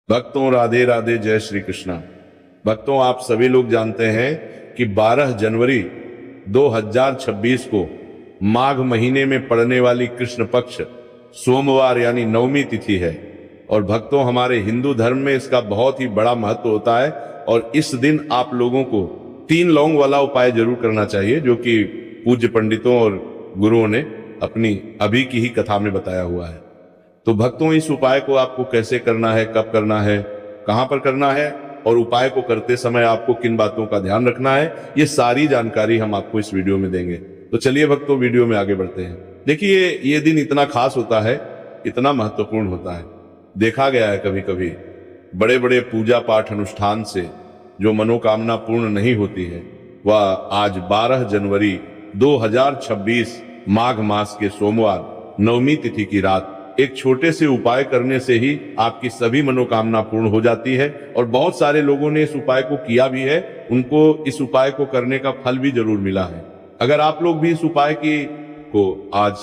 भक्तों राधे राधे, जय श्री कृष्णा। भक्तों, आप सभी लोग जानते हैं कि 12 जनवरी 2026 को माघ महीने में पड़ने वाली कृष्ण पक्ष सोमवार यानी नवमी तिथि है। और भक्तों, हमारे हिंदू धर्म में इसका बहुत ही बड़ा महत्व होता है। और इस दिन आप लोगों को 3 लौंग वाला उपाय जरूर करना चाहिए, जो कि पूज्य पंडितों और गुरुओं ने अपनी अभी की ही कथा में बताया हुआ है। तो भक्तों, इस उपाय को आपको कैसे करना है, कब करना है, कहां पर करना है और उपाय को करते समय आपको किन बातों का ध्यान रखना है, ये सारी जानकारी हम आपको इस वीडियो में देंगे। तो चलिए भक्तों, वीडियो में आगे बढ़ते हैं। देखिए, ये दिन इतना खास होता है, इतना महत्वपूर्ण होता है। देखा गया है कभी कभी बड़े बड़े पूजा पाठ अनुष्ठान से जो मनोकामना पूर्ण नहीं होती है, वह आज 12 जनवरी 2026 माघ मास के सोमवार नवमी तिथि की रात एक छोटे से उपाय करने से ही आपकी सभी मनोकामना पूर्ण हो जाती है। और बहुत सारे लोगों ने इस उपाय को किया भी है, उनको इस उपाय को करने का फल भी जरूर मिला है। अगर आप लोग भी इस उपाय को आज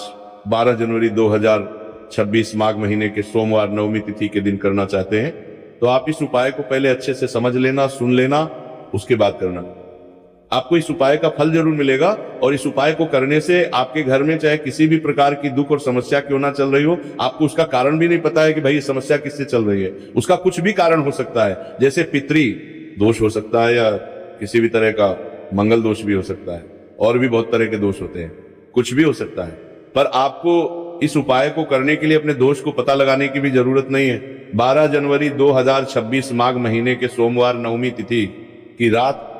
12 जनवरी 2026 माघ महीने के सोमवार नवमी तिथि के दिन करना चाहते हैं, तो आप इस उपाय को पहले अच्छे से समझ लेना, सुन लेना, उसके बाद करना। आपको इस उपाय का फल जरूर मिलेगा। और इस उपाय को करने से आपके घर में चाहे किसी भी प्रकार की दुख और समस्या क्यों ना चल रही हो, आपको उसका कारण भी नहीं पता है कि भाई ये समस्या किससे चल रही है। उसका कुछ भी कारण हो सकता है, जैसे पितृ दोष हो सकता है या किसी भी तरह का मंगल दोष भी हो सकता है, और भी बहुत तरह के दोष होते हैं, कुछ भी हो सकता है। पर आपको इस उपाय को करने के लिए अपने दोष को पता लगाने की भी जरूरत नहीं है। 12 जनवरी 2026 माघ महीने के सोमवार नवमी तिथि की रात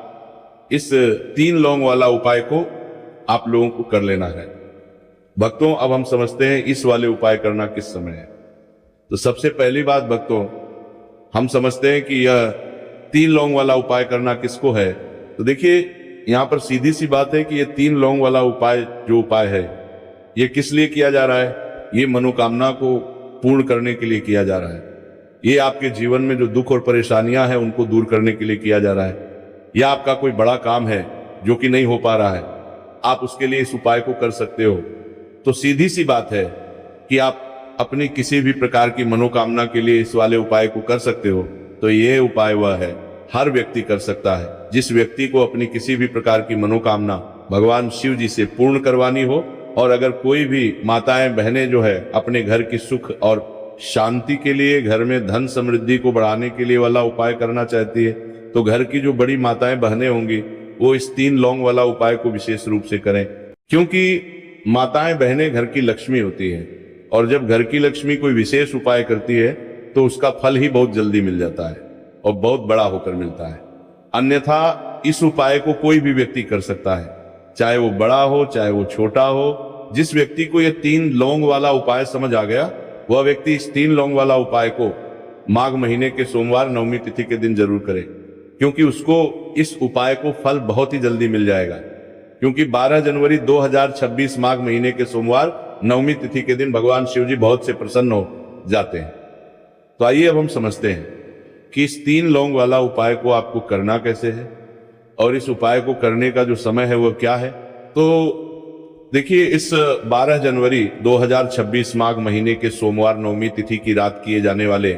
इस 3 लौंग वाला उपाय को आप लोगों को कर लेना है। भक्तों, अब हम समझते हैं इस वाले उपाय करना किस समय है। तो सबसे पहली बात भक्तों, हम समझते हैं कि यह 3 लौंग वाला उपाय करना किसको है। तो देखिए, यहां पर सीधी सी बात है कि यह 3 लौंग वाला उपाय जो उपाय है, यह किस लिए किया जा रहा है। ये मनोकामना को पूर्ण करने के लिए किया जा रहा है। ये आपके जीवन में जो दुख और परेशानियां हैं उनको दूर करने के लिए किया जा रहा है। या आपका कोई बड़ा काम है जो कि नहीं हो पा रहा है, आप उसके लिए इस उपाय को कर सकते हो। तो सीधी सी बात है कि आप अपनी किसी भी प्रकार की मनोकामना के लिए इस वाले उपाय को कर सकते हो। तो ये उपाय वह है, हर व्यक्ति कर सकता है। जिस व्यक्ति को अपनी किसी भी प्रकार की मनोकामना भगवान शिव जी से पूर्ण करवानी हो, और अगर कोई भी माताएं बहनें जो है अपने घर की सुख और शांति के लिए, घर में धन समृद्धि को बढ़ाने के लिए वाला उपाय करना चाहती है, तो घर की जो बड़ी माताएं बहनें होंगी वो इस 3 लौंग वाला उपाय को विशेष रूप से करें। क्योंकि माताएं बहनें घर की लक्ष्मी होती हैं, और जब घर की लक्ष्मी कोई विशेष उपाय करती है तो उसका फल ही बहुत जल्दी मिल जाता है और बहुत बड़ा होकर मिलता है। अन्यथा इस उपाय को कोई भी व्यक्ति कर सकता है, चाहे वो बड़ा हो चाहे वो छोटा हो। जिस व्यक्ति को यह 3 लौंग वाला उपाय समझ आ गया, वह व्यक्ति इस 3 लौंग वाला उपाय को माघ महीने के सोमवार नवमी तिथि के दिन जरूर करे, क्योंकि उसको इस उपाय को फल बहुत ही जल्दी मिल जाएगा। क्योंकि 12 जनवरी 2026 माघ महीने के सोमवार नवमी तिथि के दिन भगवान शिव जी बहुत से प्रसन्न हो जाते हैं। तो आइए अब हम समझते हैं कि इस 3 लौंग वाला उपाय को आपको करना कैसे है, और इस उपाय को करने का जो समय है वह क्या है। तो देखिए, इस 12 जनवरी 2026 माघ महीने के सोमवार नवमी तिथि की रात किए जाने वाले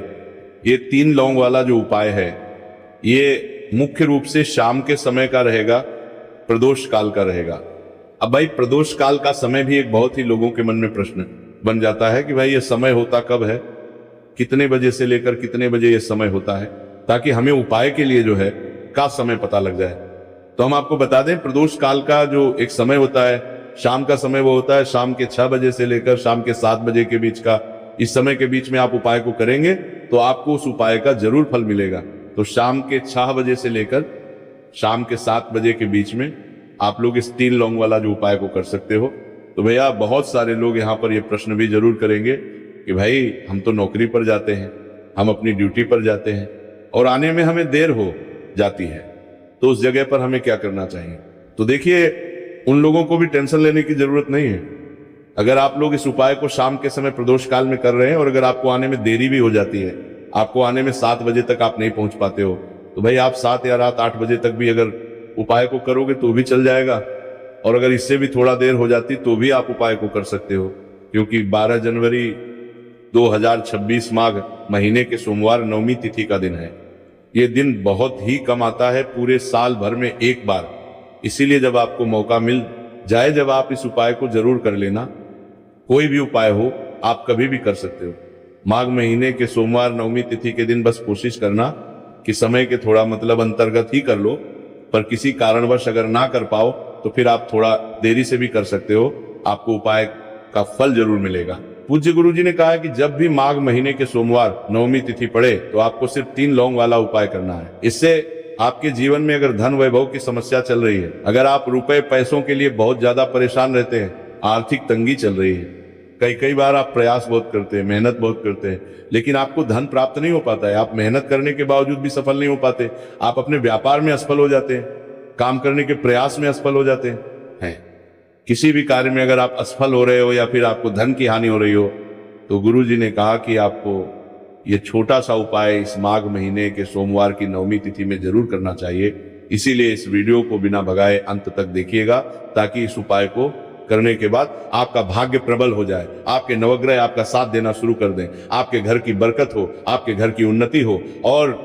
ये 3 लौंग वाला जो उपाय है, ये मुख्य रूप से शाम के समय का रहेगा, प्रदोष काल का रहेगा। अब भाई, प्रदोष काल का समय भी एक बहुत ही लोगों के मन में प्रश्न बन जाता है कि भाई ये समय होता कब है, कितने बजे से लेकर कितने बजे ये समय होता है, ताकि हमें उपाय के लिए जो है का समय पता लग जाए। तो हम आपको बता दें, प्रदोष काल का जो एक समय होता है, शाम का समय, वो होता है शाम के 6 बजे से लेकर शाम के 7 बजे के बीच का। इस समय के बीच में आप उपाय को करेंगे तो आपको उस उपाय का जरूर फल मिलेगा। तो शाम के 6 बजे से लेकर शाम के 7 बजे के बीच में आप लोग इस 3 लौंग वाला जो उपाय को कर सकते हो। तो भैया, बहुत सारे लोग यहाँ पर ये प्रश्न भी जरूर करेंगे कि भाई, हम तो नौकरी पर जाते हैं, हम अपनी ड्यूटी पर जाते हैं और आने में हमें देर हो जाती है, तो उस जगह पर हमें क्या करना चाहिए। तो देखिए, उन लोगों को भी टेंशन लेने की जरूरत नहीं है। अगर आप लोग इस उपाय को शाम के समय प्रदोष काल में कर रहे हैं, और अगर आपको आने में देरी भी हो जाती है, आपको आने में 7 बजे तक आप नहीं पहुंच पाते हो, तो भाई आप 7 या रात 8 बजे तक भी अगर उपाय को करोगे तो भी चल जाएगा। और अगर इससे भी थोड़ा देर हो जाती तो भी आप उपाय को कर सकते हो, क्योंकि 12 जनवरी 2026 माघ महीने के सोमवार नवमी तिथि का दिन है। ये दिन बहुत ही कम आता है, पूरे साल भर में एक बार। इसीलिए जब आपको मौका मिल जाए, जब आप इस उपाय को जरूर कर लेना। कोई भी उपाय हो, आप कभी भी कर सकते हो। माघ महीने के सोमवार नवमी तिथि के दिन बस कोशिश करना कि समय के थोड़ा अंतर्गत ही कर लो, पर किसी कारणवश अगर ना कर पाओ तो फिर आप थोड़ा देरी से भी कर सकते हो, आपको उपाय का फल जरूर मिलेगा। पूज्य गुरु जी ने कहा है कि जब भी माघ महीने के सोमवार नवमी तिथि पड़े तो आपको सिर्फ 3 लौंग वाला उपाय करना है। इससे आपके जीवन में अगर धन वैभव की समस्या चल रही है, अगर आप रुपए पैसों के लिए बहुत ज्यादा परेशान रहते हैं, आर्थिक तंगी चल रही है, कई बार आप प्रयास बहुत करते हैं, मेहनत बहुत करते हैं, लेकिन आपको धन प्राप्त नहीं हो पाता है, आप मेहनत करने के बावजूद भी सफल नहीं हो पाते, आप अपने व्यापार में असफल हो जाते हैं, काम करने के प्रयास में असफल हो जाते हैं। किसी भी कार्य में अगर आप असफल हो रहे हो या फिर आपको धन की हानि हो रही हो, तो गुरु जी ने कहा कि आपको ये छोटा सा उपाय इस माघ महीने के सोमवार की नवमी तिथि में जरूर करना चाहिए। इसीलिए इस वीडियो को बिना भगाए अंत तक देखिएगा, ताकि इस उपाय को करने के बाद आपका भाग्य प्रबल हो जाए, आपके नवग्रह आपका साथ देना शुरू कर दें, आपके घर की बरकत हो, आपके घर की उन्नति हो और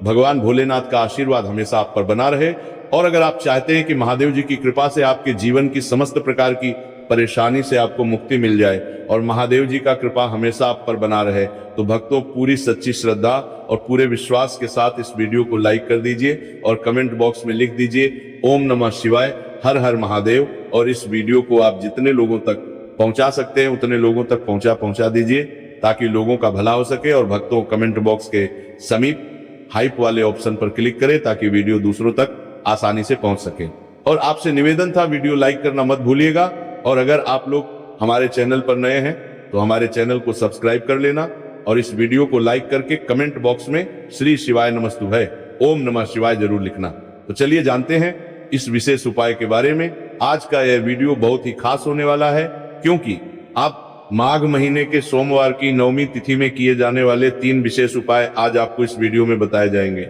भगवान भोलेनाथ का आशीर्वाद हमेशा आप पर बना रहे। और अगर आप चाहते हैं कि महादेव जी की कृपा से आपके जीवन की समस्त प्रकार की परेशानी से आपको मुक्ति मिल जाए और महादेव जी का कृपा हमेशा आप पर बना रहे, तो भक्तों पूरी सच्ची श्रद्धा और पूरे विश्वास के साथ इस वीडियो को लाइक कर दीजिए और कमेंट बॉक्स में लिख दीजिए ओम नमः शिवाय, हर हर महादेव। और इस वीडियो को आप जितने लोगों तक पहुंचा सकते हैं उतने लोगों तक पहुंचा दीजिए, ताकि लोगों का भला हो सके। और भक्तों कमेंट बॉक्स के समीप हाइप वाले ऑप्शन पर क्लिक करें, ताकि वीडियो दूसरों तक आसानी से पहुंच सके। और आपसे निवेदन था, वीडियो लाइक करना मत भूलिएगा। और अगर आप लोग हमारे चैनल पर नए हैं तो हमारे चैनल को सब्सक्राइब कर लेना और इस वीडियो को लाइक करके कमेंट बॉक्स में श्री शिवाय नमस्तुभय, ओम नमः शिवाय जरूर लिखना। तो चलिए जानते हैं इस विशेष उपाय के बारे में। आज का यह वीडियो बहुत ही खास होने वाला है, क्योंकि आप माघ महीने के सोमवार की नवमी तिथि में किए जाने वाले 3 विशेष उपाय आज आपको इस वीडियो में बताए जाएंगे।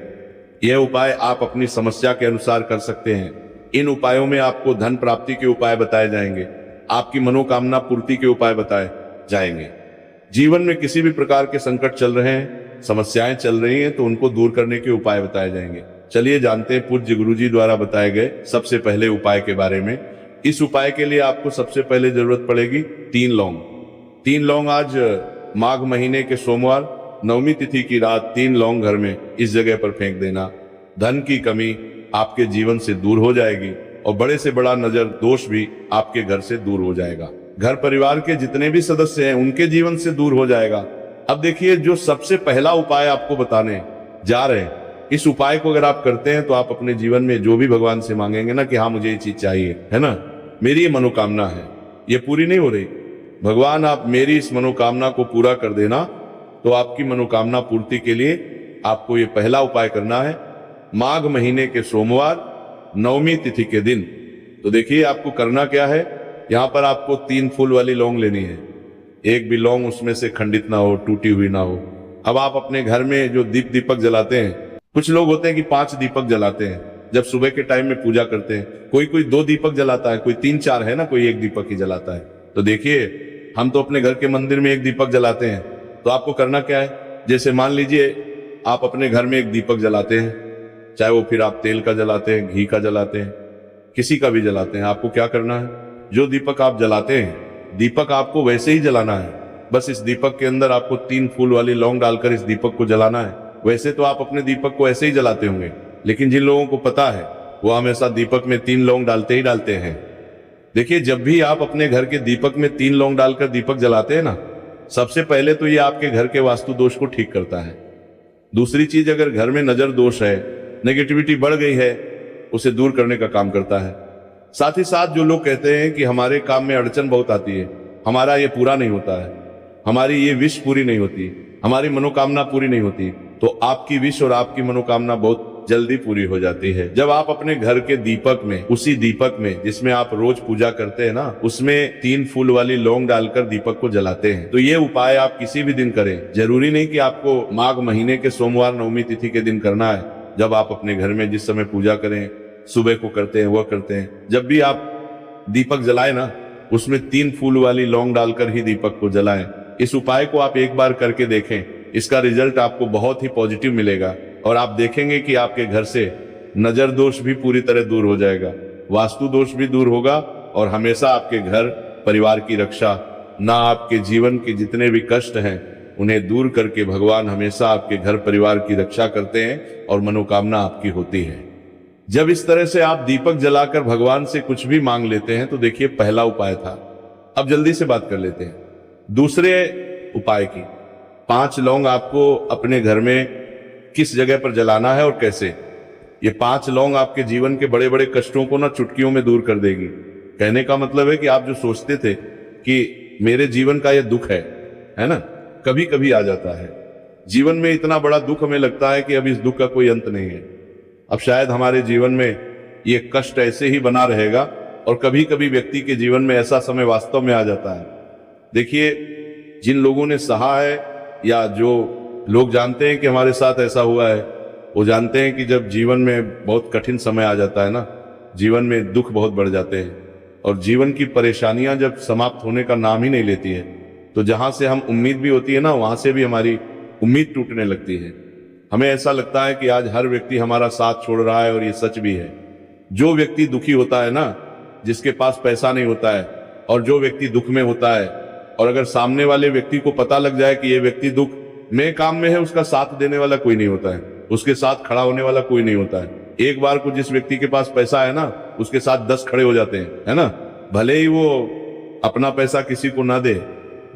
यह उपाय आप अपनी समस्या के अनुसार कर सकते हैं। इन उपायों में आपको धन प्राप्ति के उपाय बताए जाएंगे, आपकी मनोकामना पूर्ति के उपाय बताए जाएंगे। जीवन में किसी भी प्रकार के संकट चल रहे हैं, समस्याएं चल रही हैं, तो उनको दूर करने के उपाय बताए जाएंगे। चलिए जानते हैं पूज्य गुरु जी द्वारा बताए गए सबसे पहले उपाय के बारे में। इस उपाय के लिए आपको सबसे पहले जरूरत पड़ेगी 3 लौंग। 3 लौंग आज माघ महीने के सोमवार नवमी तिथि की रात 3 लौंग घर में इस जगह पर फेंक देना। धन की कमी आपके जीवन से दूर हो जाएगी और बड़े से बड़ा नजर दोष भी आपके घर से दूर हो जाएगा। घर परिवार के जितने भी सदस्य हैं उनके जीवन से दूर हो जाएगा। अब देखिए, जो सबसे पहला उपाय आपको बताने जा रहे हैं, इस उपाय को अगर आप करते हैं तो आप अपने जीवन में जो भी भगवान से मांगेंगे ना कि हाँ मुझे ये चीज चाहिए, है ना, मेरी ये मनोकामना है, ये पूरी नहीं हो रही, भगवान आप मेरी इस मनोकामना को पूरा कर देना। तो आपकी मनोकामना पूर्ति के लिए आपको ये पहला उपाय करना है माघ महीने के सोमवार नवमी तिथि के दिन। तो देखिए आपको करना क्या है, यहाँ पर आपको 3 फूल वाली लौंग लेनी है। एक भी लौंग उसमें से खंडित ना हो, टूटी हुई ना हो। अब आप अपने घर में जो दीपक जलाते हैं, कुछ लोग होते हैं कि 5 दीपक जलाते हैं जब सुबह के टाइम में पूजा करते हैं, कोई 2 दीपक जलाता है, कोई 3-4 है ना, कोई 1 दीपक ही जलाता है। तो देखिए हम तो अपने घर के मंदिर में 1 दीपक जलाते हैं। तो आपको करना क्या है, जैसे मान लीजिए आप अपने घर में 1 दीपक जलाते हैं, चाहे वो फिर आप तेल का जलाते हैं, घी का जलाते हैं, किसी का भी जलाते हैं। आपको क्या करना है, जो दीपक आप जलाते हैं, दीपक आपको वैसे ही जलाना है। बस इस दीपक के अंदर आपको 3 फूल वाली लौंग डालकर इस दीपक को जलाना है। वैसे तो आप अपने दीपक को ऐसे ही जलाते होंगे, लेकिन जिन लोगों को पता है वो हमेशा दीपक में 3 लौंग डालते ही डालते हैं। देखिए, जब भी आप अपने घर के दीपक में 3 लौंग डालकर दीपक जलाते हैं ना, सबसे पहले तो ये आपके घर के वास्तु दोष को ठीक करता है। दूसरी चीज, अगर घर में नजर दोष है, नेगेटिविटी बढ़ गई है, उसे दूर करने का काम करता है। साथ ही साथ जो लोग कहते हैं कि हमारे काम में अड़चन बहुत आती है, हमारा ये पूरा नहीं होता है, हमारी ये विश पूरी नहीं होती, हमारी मनोकामना पूरी नहीं होती, तो आपकी विश और आपकी मनोकामना बहुत जल्दी पूरी हो जाती है। जब आप अपने घर के दीपक में, उसी दीपक में जिसमें आप रोज पूजा करते हैं ना, उसमें 3 फूल वाली लौंग डालकर दीपक को जलाते हैं। तो ये उपाय आप किसी भी दिन करें, जरूरी नहीं कि आपको माघ महीने के सोमवार नवमी तिथि के दिन करना है। जब आप अपने घर में जिस समय पूजा करें, सुबह को करते हैं, वह करते हैं, जब भी आप दीपक जलाए ना, उसमें 3 फूल वाली लौंग डालकर ही दीपक को जलाएं। इस उपाय को आप एक बार करके देखें, इसका रिजल्ट आपको बहुत ही पॉजिटिव मिलेगा और आप देखेंगे कि आपके घर से नजर दोष भी पूरी तरह दूर हो जाएगा, वास्तु दोष भी दूर होगा और हमेशा आपके घर परिवार की रक्षा, ना आपके जीवन के जितने भी कष्ट हैं उन्हें दूर करके भगवान हमेशा आपके घर परिवार की रक्षा करते हैं और मनोकामना आपकी होती है। जब इस तरह से आप दीपक जलाकर भगवान से कुछ भी मांग लेते हैं तो देखिए पहला उपाय था। अब जल्दी से बात कर लेते हैं दूसरे उपाय की। 5 लौंग आपको अपने घर में किस जगह पर जलाना है और कैसे। ये 5 लौंग आपके जीवन के बड़े बड़े कष्टों को ना चुटकियों में दूर कर देगी। कहने का मतलब है कि आप जो सोचते थे कि मेरे जीवन का यह दुख है ना, कभी कभी आ जाता है जीवन में। इतना बड़ा दुख हमें लगता है कि अब इस दुख का कोई अंत नहीं है, अब शायद हमारे जीवन में ये कष्ट ऐसे ही बना रहेगा। और कभी कभी व्यक्ति के जीवन में ऐसा समय वास्तव में आ जाता है। देखिए, जिन लोगों ने सहा है या जो लोग जानते हैं कि हमारे साथ ऐसा हुआ है, वो जानते हैं कि जब जीवन में बहुत कठिन समय आ जाता है ना, जीवन में दुख बहुत बढ़ जाते हैं और जीवन की परेशानियां जब समाप्त होने का नाम ही नहीं लेती है, तो जहां से हम उम्मीद भी होती है ना, वहां से भी हमारी उम्मीद टूटने लगती है। हमें ऐसा लगता है कि आज हर व्यक्ति हमारा साथ छोड़ रहा है और ये सच भी है। जो व्यक्ति दुखी होता है ना, जिसके पास पैसा नहीं होता है और जो व्यक्ति दुख में होता है, और अगर सामने वाले व्यक्ति को पता लग जाए कि ये व्यक्ति दुख में काम में है, उसका साथ देने वाला कोई नहीं होता है, उसके साथ खड़ा होने वाला कोई नहीं होता है। एक बार को जिस व्यक्ति के पास पैसा है ना, उसके साथ 10 खड़े हो जाते हैं, है ना। भले ही वो अपना पैसा किसी को ना दे,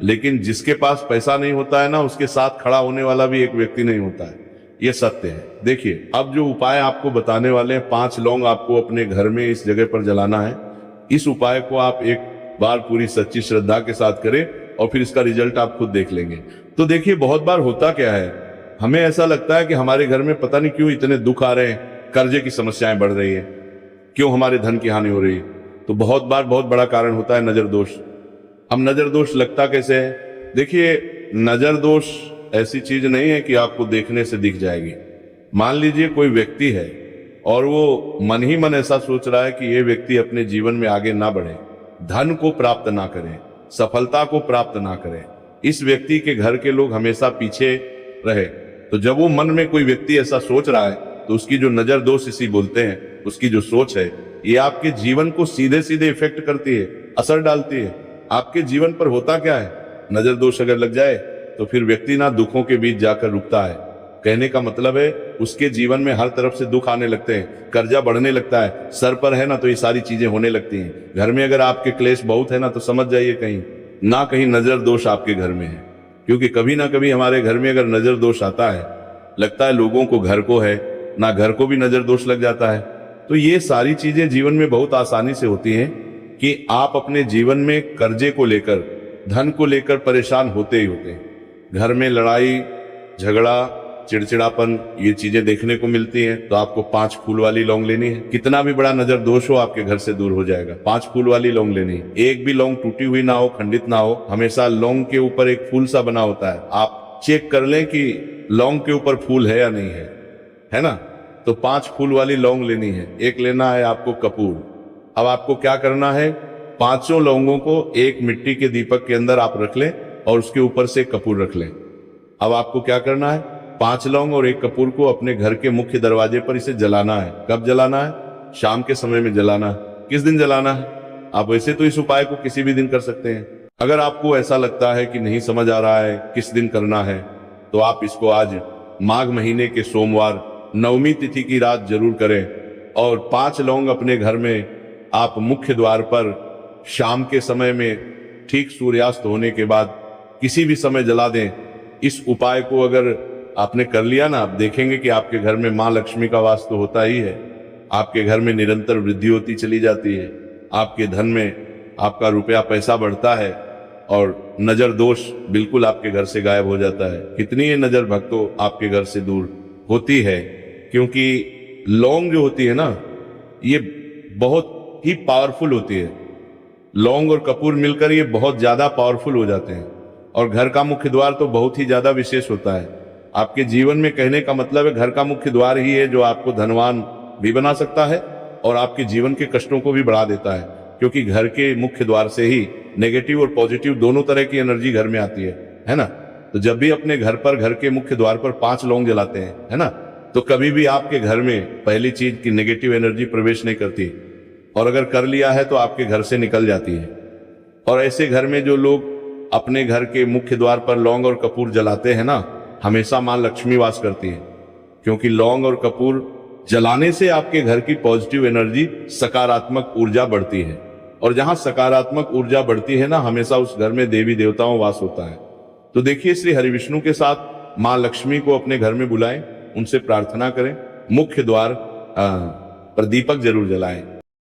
लेकिन जिसके पास पैसा नहीं होता है ना, उसके साथ खड़ा होने वाला भी एक व्यक्ति नहीं होता है। ये सत्य है। देखिए, अब जो उपाय आपको बताने वाले हैं, 5 लौंग आपको अपने घर में इस जगह पर जलाना है। इस उपाय को आप एक बार पूरी सच्ची श्रद्धा के साथ करें और फिर इसका रिजल्ट आप खुद देख लेंगे। तो देखिए, बहुत बार होता क्या है, हमें ऐसा लगता है कि हमारे घर में पता नहीं क्यों इतने दुख आ रहे हैं, कर्जे की समस्याएं बढ़ रही है, क्यों हमारे धन की हानि हो रही है। तो बहुत बार बहुत बड़ा कारण होता है नजर दोष। अब नजर दोष लगता कैसे है? देखिए, नजर दोष ऐसी चीज नहीं है कि आपको देखने से दिख जाएगी। मान लीजिए कोई व्यक्ति है और वो मन ही मन ऐसा सोच रहा है कि ये व्यक्ति अपने जीवन में आगे ना बढ़े, धन को प्राप्त ना करे, सफलता को प्राप्त ना करे, इस व्यक्ति के घर के लोग हमेशा पीछे रहे। तो जब वो मन में कोई व्यक्ति ऐसा सोच रहा है, तो उसकी जो नजर दोष इसी बोलते हैं, उसकी जो सोच है, ये आपके जीवन को सीधे सीधे इफेक्ट करती है, असर डालती है। आपके जीवन पर होता क्या है, नजर दोष अगर लग जाए तो फिर व्यक्ति ना दुखों के बीच जाकर रुकता है। कहने का मतलब है, उसके जीवन में हर तरफ से दुख आने लगते हैं, कर्जा बढ़ने लगता है, सर पर है ना तो ये सारी चीजें होने लगती हैं। घर में अगर आपके क्लेश बहुत है ना, तो समझ जाइए कहीं ना कहीं नजर दोष आपके घर में है। क्योंकि कभी ना कभी हमारे घर में अगर नजर दोष आता है, लगता है लोगों को घर को है ना, घर को भी नजर दोष लग जाता है। तो ये सारी चीजें जीवन में बहुत आसानी से होती हैं कि आप अपने जीवन में कर्जे को लेकर, धन को लेकर परेशान होते ही होते हैं। घर में लड़ाई झगड़ा, चिड़चिड़ापन, ये चीजें देखने को मिलती हैं। तो आपको 5 फूल वाली लौंग लेनी है। कितना भी बड़ा नजर दोष हो, आपके घर से दूर हो जाएगा। 5 फूल वाली लौंग लेनी है। एक भी लौंग टूटी हुई ना हो, खंडित ना हो, हमेशा लौंग के ऊपर एक फूल सा बना होता है। आप चेक कर लें कि लौंग के ऊपर फूल है या नहीं है ना। तो 5 फूल वाली लौंग लेनी है। एक लेना है आपको कपूर। अब आपको क्या करना है, 5 लौंगों को एक मिट्टी के दीपक के अंदर आप रख लें और उसके ऊपर से कपूर रख लें। अब आपको क्या करना है, 5 लौंग और 1 कपूर को अपने घर के मुख्य दरवाजे पर इसे जलाना है। कब जलाना है? शाम के समय में जलाना है। किस दिन जलाना है? आप वैसे तो इस उपाय को किसी भी दिन कर सकते हैं। अगर आपको ऐसा लगता है कि नहीं समझ आ रहा है किस दिन करना है, तो आप इसको आज माघ महीने के सोमवार नवमी तिथि की रात जरूर करें। और 5 लौंग अपने घर में आप मुख्य द्वार पर शाम के समय में ठीक सूर्यास्त होने के बाद किसी भी समय जला दें। इस उपाय को अगर आपने कर लिया ना, आप देखेंगे कि आपके घर में माँ लक्ष्मी का वास तो होता ही है। आपके घर में निरंतर वृद्धि होती चली जाती है। आपके धन में आपका रुपया पैसा बढ़ता है और नजर दोष बिल्कुल आपके घर से गायब हो जाता है। कितनी ये नजर भक्तों आपके घर से दूर होती है, क्योंकि लौंग जो होती है ना, ये बहुत ही पावरफुल होती है। लौंग और कपूर मिलकर ये बहुत ज्यादा पावरफुल हो जाते हैं। और घर का मुख्य द्वार तो बहुत ही ज्यादा विशेष होता है आपके जीवन में। कहने का मतलब है, घर का मुख्य द्वार ही है जो आपको धनवान भी बना सकता है और आपके जीवन के कष्टों को भी बढ़ा देता है। क्योंकि घर के मुख्य द्वार से ही नेगेटिव और पॉजिटिव दोनों तरह की एनर्जी घर में आती है ना। तो जब भी अपने घर पर, घर के मुख्य द्वार पर 5 लौंग जलाते हैं, है ना, तो कभी भी आपके घर में पहली चीज की नेगेटिव एनर्जी प्रवेश नहीं करती, और अगर कर लिया है तो आपके घर से निकल जाती है। और ऐसे घर में जो लोग अपने घर के मुख्य द्वार पर लौंग और कपूर जलाते हैं ना, हमेशा मां लक्ष्मी वास करती है, क्योंकि लौंग और कपूर जलाने से आपके घर की पॉजिटिव एनर्जी, सकारात्मक ऊर्जा बढ़ती है, और जहां सकारात्मक ऊर्जा बढ़ती है ना, हमेशा उस घर में देवी देवताओं वास होता है। तो देखिए, श्री हरिविष्णु के साथ मां लक्ष्मी को अपने घर में बुलाएं, उनसे प्रार्थना करें, मुख्य द्वार पर दीपक जरूर जलाएं।